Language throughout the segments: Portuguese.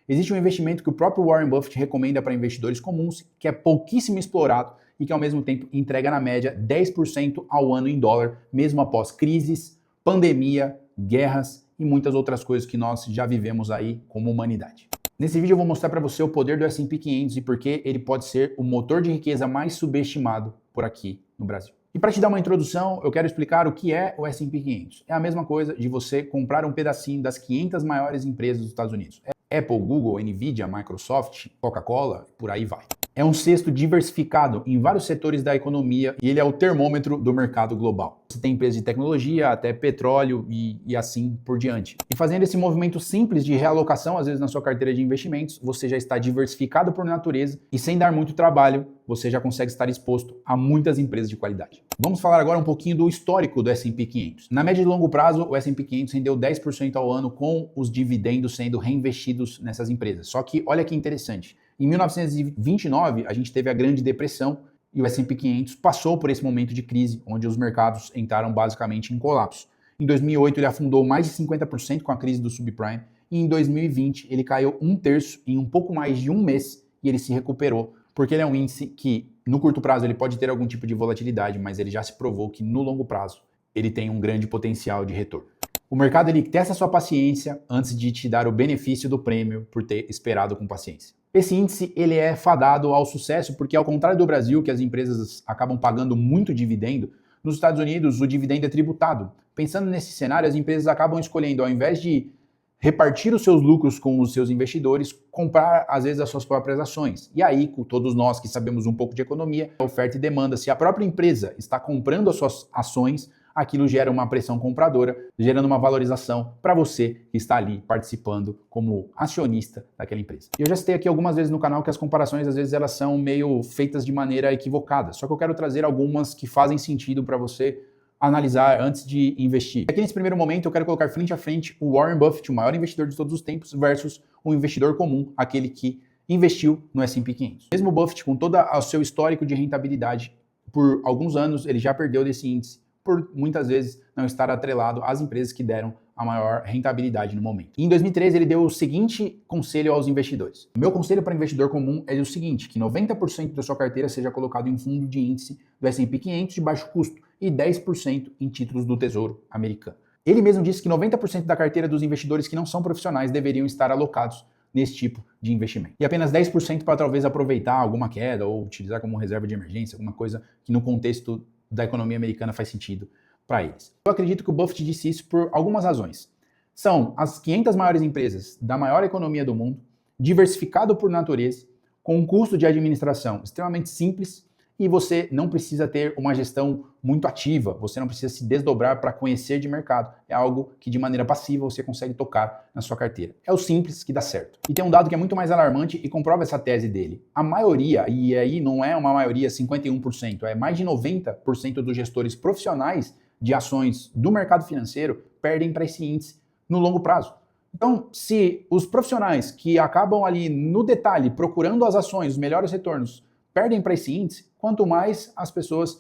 Existe um investimento que o próprio Warren Buffett recomenda para investidores comuns, que é pouquíssimo explorado e que ao mesmo tempo entrega na média 10% ao ano em dólar, mesmo após crises, pandemia, guerras e muitas outras coisas que nós já vivemos aí como humanidade. Nesse vídeo eu vou mostrar para você o poder do S&P 500 e por que ele pode ser o motor de riqueza mais subestimado por aqui no Brasil. E para te dar uma introdução, eu quero explicar o que é o S&P 500. É a mesma coisa de você comprar um pedacinho das 500 maiores empresas dos Estados Unidos. Apple, Google, Nvidia, Microsoft, Coca-Cola, por aí vai. É um cesto diversificado em vários setores da economia e ele é o termômetro do mercado global. Você tem empresas de tecnologia, até petróleo e assim por diante. E fazendo esse movimento simples de realocação, às vezes na sua carteira de investimentos, você já está diversificado por natureza e sem dar muito trabalho, você já consegue estar exposto a muitas empresas de qualidade. Vamos falar agora um pouquinho do histórico do S&P 500. Na média de longo prazo, o S&P 500 rendeu 10% ao ano com os dividendos sendo reinvestidos nessas empresas. Só que olha que interessante. Em 1929, a gente teve a Grande Depressão e o S&P 500 passou por esse momento de crise, onde os mercados entraram basicamente em colapso. Em 2008, ele afundou mais de 50% com a crise do subprime e em 2020 ele caiu 1/3 em um pouco mais de um mês e ele se recuperou, porque ele é um índice que no curto prazo ele pode ter algum tipo de volatilidade, mas ele já se provou que no longo prazo ele tem um grande potencial de retorno. O mercado ele testa sua paciência antes de te dar o benefício do prêmio por ter esperado com paciência. Esse índice ele é fadado ao sucesso porque, ao contrário do Brasil, que as empresas acabam pagando muito dividendo, nos Estados Unidos o dividendo é tributado. Pensando nesse cenário, as empresas acabam escolhendo, ao invés de repartir os seus lucros com os seus investidores, comprar às vezes as suas próprias ações. E aí, com todos nós que sabemos um pouco de economia, oferta e demanda, se a própria empresa está comprando as suas ações, aquilo gera uma pressão compradora, gerando uma valorização para você que está ali participando como acionista daquela empresa. E eu já citei aqui algumas vezes no canal que as comparações às vezes elas são meio feitas de maneira equivocada, só que eu quero trazer algumas que fazem sentido para você analisar antes de investir. Aqui nesse primeiro momento eu quero colocar frente a frente o Warren Buffett, o maior investidor de todos os tempos, versus um investidor comum, aquele que investiu no S&P 500. Mesmo o Buffett, com todo o seu histórico de rentabilidade, por alguns anos ele já perdeu desse índice, por muitas vezes não estar atrelado às empresas que deram a maior rentabilidade no momento. Em 2013, ele deu o seguinte conselho aos investidores. O meu conselho para investidor comum é o seguinte, que 90% da sua carteira seja colocado em fundo de índice do S&P 500 de baixo custo e 10% em títulos do Tesouro americano. Ele mesmo disse que 90% da carteira dos investidores que não são profissionais deveriam estar alocados nesse tipo de investimento. E apenas 10% para talvez aproveitar alguma queda ou utilizar como reserva de emergência, alguma coisa que no contexto da economia americana faz sentido para eles. Eu acredito que o Buffett disse isso por algumas razões. São as 500 maiores empresas da maior economia do mundo, diversificado por natureza, com um custo de administração extremamente simples e você não precisa ter uma gestão muito ativa, você não precisa se desdobrar para conhecer de mercado. É algo que de maneira passiva você consegue tocar na sua carteira. É o simples que dá certo. E tem um dado que é muito mais alarmante e comprova essa tese dele. A maioria, e aí não é uma maioria 51%, é mais de 90% dos gestores profissionais de ações do mercado financeiro perdem para esse índice no longo prazo. Então, se os profissionais que acabam ali no detalhe procurando as ações, os melhores retornos, perdem para esse índice, quanto mais as pessoas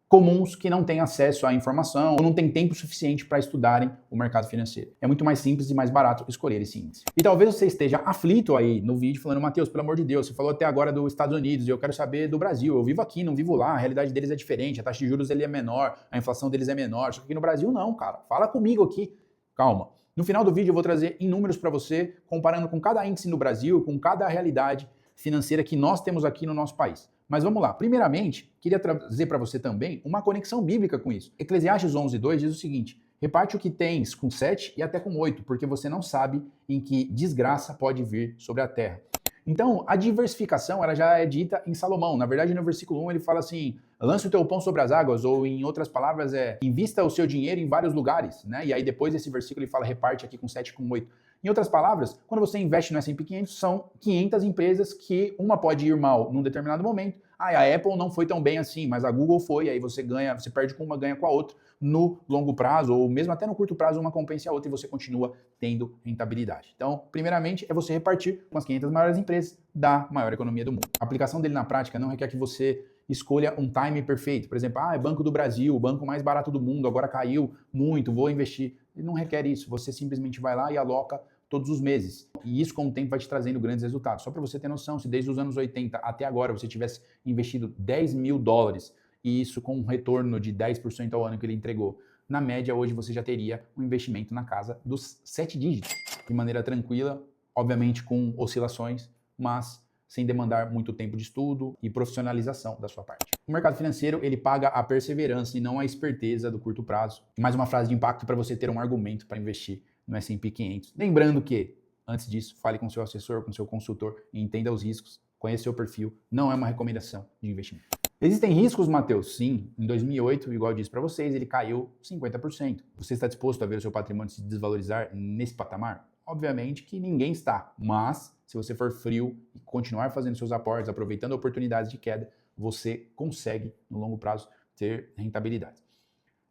comuns que não têm acesso à informação ou não têm tempo suficiente para estudarem o mercado financeiro. É muito mais simples e mais barato escolher esse índice. E talvez você esteja aflito aí no vídeo falando, Matheus, pelo amor de Deus, você falou até agora dos Estados Unidos e eu quero saber do Brasil. Eu vivo aqui, não vivo lá, a realidade deles é diferente, a taxa de juros ele é menor, a inflação deles é menor, só que aqui no Brasil não, cara. Fala comigo aqui. Calma. No final do vídeo eu vou trazer em números para você, comparando com cada índice no Brasil, com cada realidade financeira que nós temos aqui no nosso país. Mas vamos lá. Primeiramente, queria trazer para você também uma conexão bíblica com isso. Eclesiastes 11:2 diz o seguinte: reparte o que tens com 7 e até com 8, porque você não sabe em que desgraça pode vir sobre a terra. Então, a diversificação ela já é dita em Salomão. Na verdade, no versículo 1 ele fala assim, lance o teu pão sobre as águas, ou em outras palavras invista o seu dinheiro em vários lugares, né? E aí depois desse versículo ele fala reparte aqui com 7 e com 8. Em outras palavras, quando você investe no S&P 500, são 500 empresas que uma pode ir mal num determinado momento. A Apple não foi tão bem assim, mas a Google foi, aí você ganha, você perde com uma, ganha com a outra. No longo prazo, ou mesmo até no curto prazo, uma compensa a outra e você continua tendo rentabilidade. Então, primeiramente, é você repartir com as 500 maiores empresas da maior economia do mundo. A aplicação dele na prática não requer que você escolha um time perfeito. Por exemplo, é Banco do Brasil, o banco mais barato do mundo, agora caiu muito, vou investir. Ele não requer isso. Você simplesmente vai lá e aloca todos os meses. E isso com o tempo vai te trazendo grandes resultados. Só para você ter noção, se desde os anos 80 até agora você tivesse investido $10.000 e isso com um retorno de 10% ao ano que ele entregou, na média hoje você já teria um investimento na casa dos 7 dígitos, de maneira tranquila, obviamente com oscilações, mas sem demandar muito tempo de estudo e profissionalização da sua parte. O mercado financeiro, ele paga a perseverança e não a esperteza do curto prazo. Mais uma frase de impacto para você ter um argumento para investir no S&P 500. Lembrando que, antes disso, fale com seu assessor, com seu consultor e entenda os riscos, conheça seu perfil, não é uma recomendação de investimento. Existem riscos, Matheus? Sim. Em 2008, igual eu disse para vocês, ele caiu 50%. Você está disposto a ver o seu patrimônio se desvalorizar nesse patamar? Obviamente que ninguém está, mas se você for frio e continuar fazendo seus aportes, aproveitando oportunidades de queda, você consegue, no longo prazo, ter rentabilidade.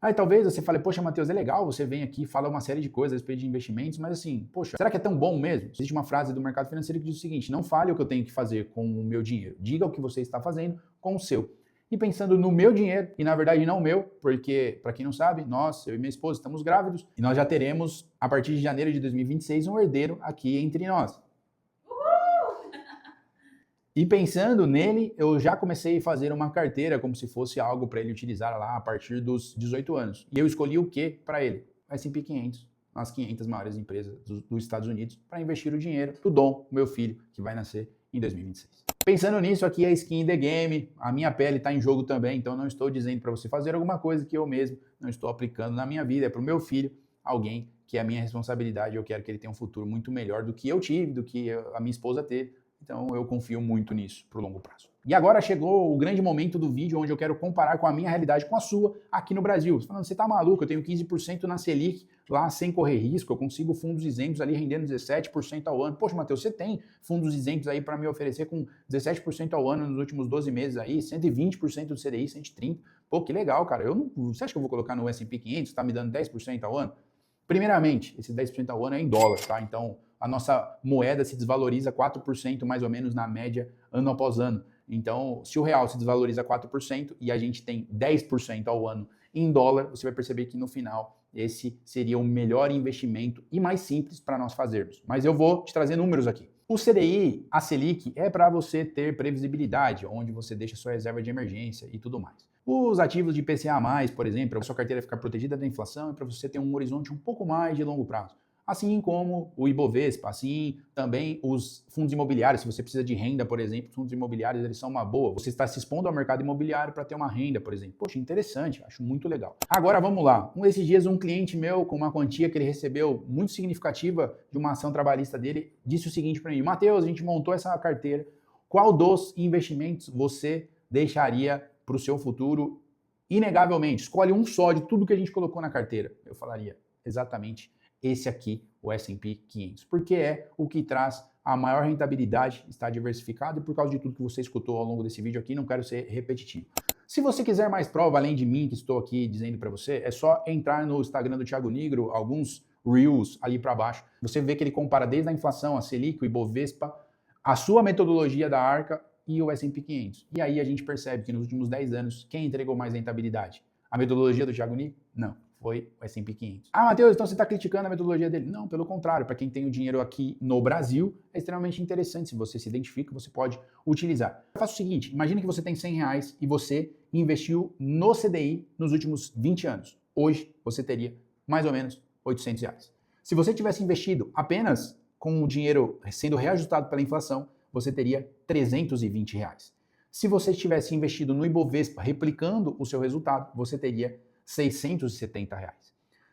Aí talvez você fale, poxa, Matheus, é legal, você vem aqui e fala uma série de coisas a respeito de investimentos, mas assim, poxa, será que é tão bom mesmo? Existe uma frase do mercado financeiro que diz o seguinte, não fale o que eu tenho que fazer com o meu dinheiro, diga o que você está fazendo com o seu. E pensando no meu dinheiro, e na verdade não o meu, porque, para quem não sabe, nós, eu e minha esposa, estamos grávidos, e nós já teremos, a partir de janeiro de 2026, um herdeiro aqui entre nós. E pensando nele, eu já comecei a fazer uma carteira como se fosse algo para ele utilizar lá a partir dos 18 anos. E eu escolhi o que para ele? O S&P 500, as 500 maiores empresas dos Estados Unidos, para investir o dinheiro do Dom, meu filho, que vai nascer em 2026. Pensando nisso, aqui é skin in the game, a minha pele está em jogo também, então não estou dizendo para você fazer alguma coisa que eu mesmo não estou aplicando na minha vida, é para o meu filho, alguém que é a minha responsabilidade, eu quero que ele tenha um futuro muito melhor do que eu tive, do que a minha esposa teve. Então eu confio muito nisso para o longo prazo. E agora chegou o grande momento do vídeo onde eu quero comparar com a minha realidade com a sua aqui no Brasil. Você falando, você tá maluco, eu tenho 15% na Selic lá sem correr risco, eu consigo fundos isentos ali rendendo 17% ao ano. Poxa, Matheus, você tem fundos isentos aí para me oferecer com 17% ao ano nos últimos 12 meses aí, 120% do CDI, 130%. Pô, que legal, cara. Você acha que eu vou colocar no S&P 500, está me dando 10% ao ano? Primeiramente, esse 10% ao ano é em dólar, tá? Então, a nossa moeda se desvaloriza 4% mais ou menos na média ano após ano. Então, se o real se desvaloriza 4% e a gente tem 10% ao ano em dólar, você vai perceber que no final esse seria o melhor investimento e mais simples para nós fazermos. Mas eu vou te trazer números aqui. O CDI, a Selic, é para você ter previsibilidade, onde você deixa sua reserva de emergência e tudo mais. Os ativos de IPCA+, por exemplo, para a sua carteira ficar protegida da inflação e para você ter um horizonte um pouco mais de longo prazo. Assim como o Ibovespa, assim também os fundos imobiliários. Se você precisa de renda, por exemplo, os fundos imobiliários eles são uma boa. Você está se expondo ao mercado imobiliário para ter uma renda, por exemplo. Poxa, interessante, acho muito legal. Agora vamos lá. Esses dias um cliente meu com uma quantia que ele recebeu muito significativa de uma ação trabalhista dele, disse o seguinte para mim, Matheus, a gente montou essa carteira, qual dos investimentos você deixaria para o seu futuro inegavelmente? Escolhe um só de tudo que a gente colocou na carteira. Eu falaria exatamente esse aqui, o S&P 500, porque é o que traz a maior rentabilidade, está diversificado e por causa de tudo que você escutou ao longo desse vídeo aqui, não quero ser repetitivo. Se você quiser mais prova, além de mim que estou aqui dizendo para você, é só entrar no Instagram do Thiago Nigro, alguns Reels ali para baixo, você vê que ele compara desde a inflação, a Selic, o Ibovespa, a sua metodologia da Arca e o S&P 500. E aí a gente percebe que nos últimos 10 anos, quem entregou mais rentabilidade? A metodologia do Thiago Nigro? Não. Foi o S&P 500. Ah, Matheus, então você está criticando a metodologia dele? Não, pelo contrário. Para quem tem o dinheiro aqui no Brasil, é extremamente interessante. Se você se identifica, você pode utilizar. Faça o seguinte, imagine que você tem R$100 e você investiu no CDI nos últimos 20 anos. Hoje, você teria mais ou menos R$800. Se você tivesse investido apenas com o dinheiro sendo reajustado pela inflação, você teria R$320. Se você tivesse investido no Ibovespa, replicando o seu resultado, você teria R$670.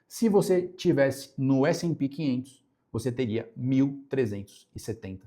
Se você tivesse no S&P 500, você teria R$1.370.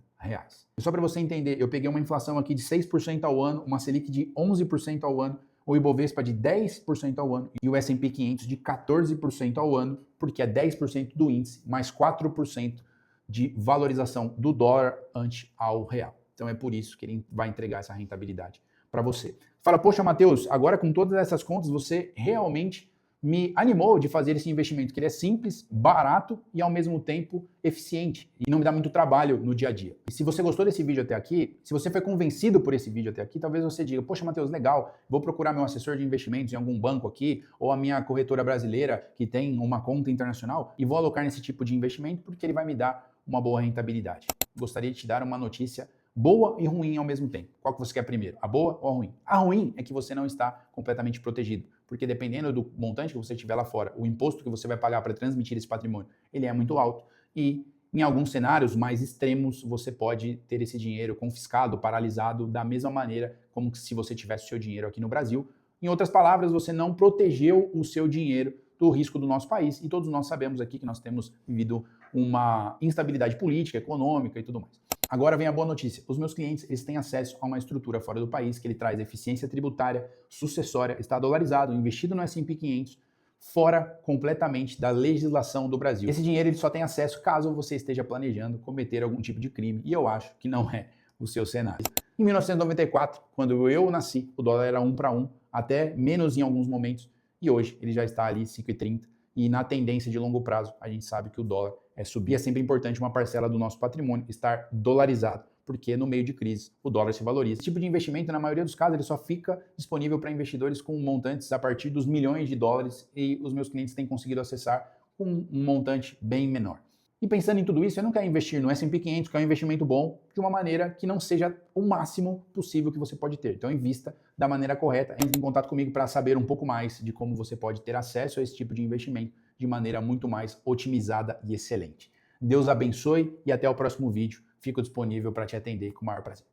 Só para você entender, eu peguei uma inflação aqui de 6% ao ano, uma Selic de 11% ao ano, o Ibovespa de 10% ao ano e o S&P 500 de 14% ao ano, porque é 10% do índice mais 4% de valorização do dólar ante ao real. Então é por isso que ele vai entregar essa rentabilidade para você. Fala, poxa, Matheus, agora com todas essas contas, você realmente me animou de fazer esse investimento, que ele é simples, barato e ao mesmo tempo eficiente e não me dá muito trabalho no dia a dia. E se você gostou desse vídeo até aqui, se você foi convencido por esse vídeo até aqui, talvez você diga, poxa, Matheus, legal, vou procurar meu assessor de investimentos em algum banco aqui ou a minha corretora brasileira que tem uma conta internacional e vou alocar nesse tipo de investimento porque ele vai me dar uma boa rentabilidade. Gostaria de te dar uma notícia boa e ruim ao mesmo tempo. Qual que você quer primeiro? A boa ou a ruim? A ruim é que você não está completamente protegido, porque dependendo do montante que você tiver lá fora, o imposto que você vai pagar para transmitir esse patrimônio, ele é muito alto e em alguns cenários mais extremos, você pode ter esse dinheiro confiscado, paralisado, da mesma maneira como se você tivesse o seu dinheiro aqui no Brasil. Em outras palavras, você não protegeu o seu dinheiro do risco do nosso país. E todos nós sabemos aqui que nós temos vivido uma instabilidade política, econômica e tudo mais. Agora vem a boa notícia. Os meus clientes, eles têm acesso a uma estrutura fora do país que ele traz eficiência tributária, sucessória, está dolarizado, investido no S&P 500, fora completamente da legislação do Brasil. Esse dinheiro ele só tem acesso caso você esteja planejando cometer algum tipo de crime, e eu acho que não é o seu cenário. Em 1994, quando eu nasci, o dólar era 1 para 1, até menos em alguns momentos, e hoje ele já está ali 5,30, e na tendência de longo prazo, a gente sabe que o dólar é subir. É sempre importante uma parcela do nosso patrimônio estar dolarizado, porque no meio de crise o dólar se valoriza. Esse tipo de investimento, na maioria dos casos, ele só fica disponível para investidores com montantes a partir dos milhões de dólares e os meus clientes têm conseguido acessar com um montante bem menor. E pensando em tudo isso, eu não quero investir no S&P 500, que é um investimento bom, de uma maneira que não seja o máximo possível que você pode ter. Então invista da maneira correta. Entre em contato comigo para saber um pouco mais de como você pode ter acesso a esse tipo de investimento de maneira muito mais otimizada e excelente. Deus abençoe e até o próximo vídeo. Fico disponível para te atender com o maior prazer.